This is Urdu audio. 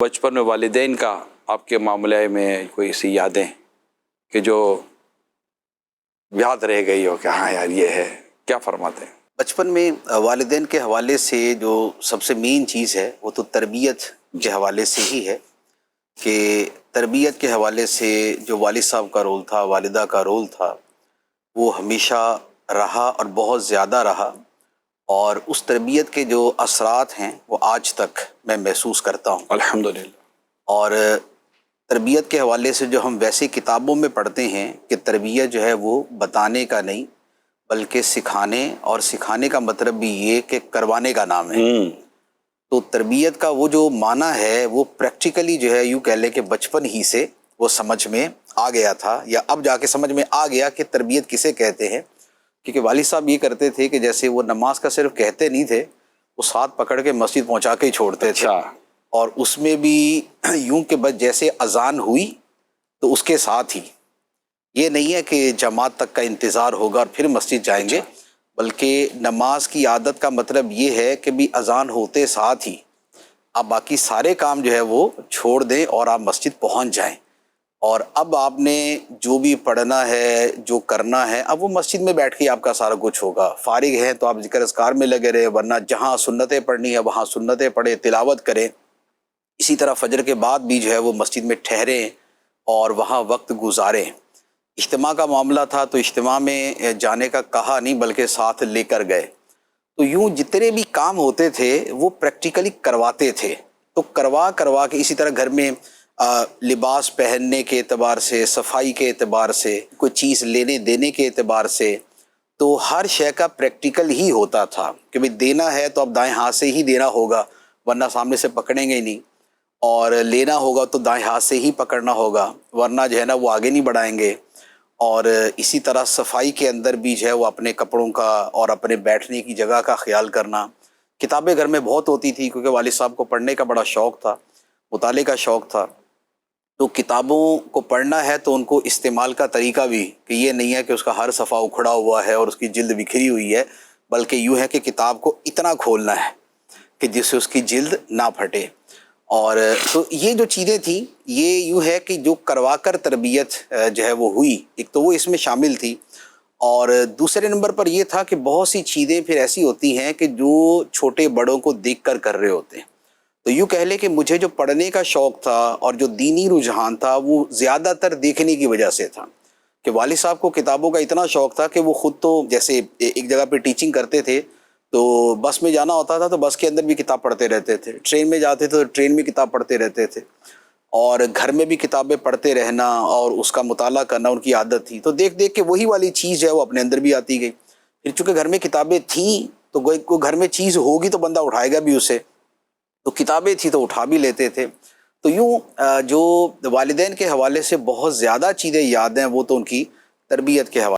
بچپن میں والدین کا آپ کے معاملے میں کوئی ایسی یادیں کہ جو یاد رہ گئی ہو کہ ہاں یار یہ ہے، کیا فرماتے ہیں؟ بچپن میں والدین کے حوالے سے جو سب سے مین چیز ہے وہ تو تربیت کے حوالے سے ہی ہے کہ تربیت کے حوالے سے جو والد صاحب کا رول تھا، والدہ کا رول تھا، وہ ہمیشہ رہا اور بہت زیادہ رہا، اور اس تربیت کے جو اثرات ہیں وہ آج تک میں محسوس کرتا ہوں۔ الحمدللہ۔ اور تربیت کے حوالے سے جو ہم ویسے کتابوں میں پڑھتے ہیں کہ تربیت جو ہے وہ بتانے کا نہیں بلکہ سکھانے، اور سکھانے کا مطلب بھی یہ کہ کروانے کا نام ہے۔ تو تربیت کا وہ جو معنی ہے وہ پریکٹیکلی جو ہے یوں کہہ لیں کہ بچپن ہی سے وہ سمجھ میں آ گیا تھا، یا اب جا کے سمجھ میں آ گیا کہ تربیت کسے کہتے ہیں۔ کیونکہ والد صاحب یہ کرتے تھے کہ جیسے وہ نماز کا صرف کہتے نہیں تھے، وہ ساتھ پکڑ کے مسجد پہنچا کے ہی چھوڑتے تھے، اور اس میں بھی یوں کہ بس جیسے اذان ہوئی تو اس کے ساتھ ہی، یہ نہیں ہے کہ جماعت تک کا انتظار ہوگا اور پھر مسجد جائیں گے، بلکہ نماز کی عادت کا مطلب یہ ہے کہ بھی اذان ہوتے ساتھ ہی آپ باقی سارے کام جو ہے وہ چھوڑ دیں اور آپ مسجد پہنچ جائیں، اور اب آپ نے جو بھی پڑھنا ہے، جو کرنا ہے، اب وہ مسجد میں بیٹھ کے آپ کا سارا کچھ ہوگا۔ فارغ ہیں تو آپ ذکر اذکار میں لگے رہے، ورنہ جہاں سنتیں پڑھنی ہے وہاں سنتیں پڑھیں، تلاوت کریں۔ اسی طرح فجر کے بعد بھی جو ہے وہ مسجد میں ٹھہریں اور وہاں وقت گزاریں۔ اجتماع کا معاملہ تھا تو اجتماع میں جانے کا کہا نہیں بلکہ ساتھ لے کر گئے۔ تو یوں جتنے بھی کام ہوتے تھے وہ پریکٹیکلی کرواتے تھے، تو کروا کے اسی طرح گھر میں لباس پہننے کے اعتبار سے، صفائی کے اعتبار سے، کوئی چیز لینے دینے کے اعتبار سے، تو ہر شے کا پریکٹیکل ہی ہوتا تھا کہ بھئی دینا ہے تو اب دائیں ہاتھ سے ہی دینا ہوگا، ورنہ سامنے سے پکڑیں گے ہی نہیں، اور لینا ہوگا تو دائیں ہاتھ سے ہی پکڑنا ہوگا، ورنہ جو ہے نا وہ آگے نہیں بڑھائیں گے۔ اور اسی طرح صفائی کے اندر بھی جو ہے وہ اپنے کپڑوں کا اور اپنے بیٹھنے کی جگہ کا خیال کرنا۔ کتابیں گھر میں بہت ہوتی تھی کیونکہ والد صاحب کو پڑھنے کا بڑا شوق تھا، مطالعے کا شوق تھا، تو کتابوں کو پڑھنا ہے تو ان کو استعمال کا طریقہ بھی کہ یہ نہیں ہے کہ اس کا ہر صفحہ اکھڑا ہوا ہے اور اس کی جلد بکھری ہوئی ہے، بلکہ یوں ہے کہ کتاب کو اتنا کھولنا ہے کہ جس سے اس کی جلد نہ پھٹے۔ اور تو یہ جو چیزیں تھیں یہ یوں ہے کہ جو کروا کر تربیت جو ہے وہ ہوئی، ایک تو وہ اس میں شامل تھی، اور دوسرے نمبر پر یہ تھا کہ بہت سی چیزیں پھر ایسی ہوتی ہیں کہ جو چھوٹے بڑوں کو دیکھ کر رہے ہوتے ہیں۔ تو یوں کہہ لیں کہ مجھے جو پڑھنے کا شوق تھا اور جو دینی رجحان تھا وہ زیادہ تر دیکھنے کی وجہ سے تھا کہ والد صاحب کو کتابوں کا اتنا شوق تھا کہ وہ خود تو جیسے ایک جگہ پہ ٹیچنگ کرتے تھے، تو بس میں جانا ہوتا تھا تو بس کے اندر بھی کتاب پڑھتے رہتے تھے، ٹرین میں جاتے تھے تو ٹرین میں کتاب پڑھتے رہتے تھے، اور گھر میں بھی کتابیں پڑھتے رہنا اور اس کا مطالعہ کرنا ان کی عادت تھی۔ تو دیکھ کے وہی والی چیز ہے وہ اپنے اندر بھی آتی گئی۔ پھر چونکہ گھر میں کتابیں تھیں تو کوئی گھر میں چیز ہوگی تو بندہ اٹھائے گا بھی اسے، تو کتابیں تھی تو اٹھا بھی لیتے تھے۔ تو یوں جو والدین کے حوالے سے بہت زیادہ چیزیں یاد ہیں وہ تو ان کی تربیت کے حوالے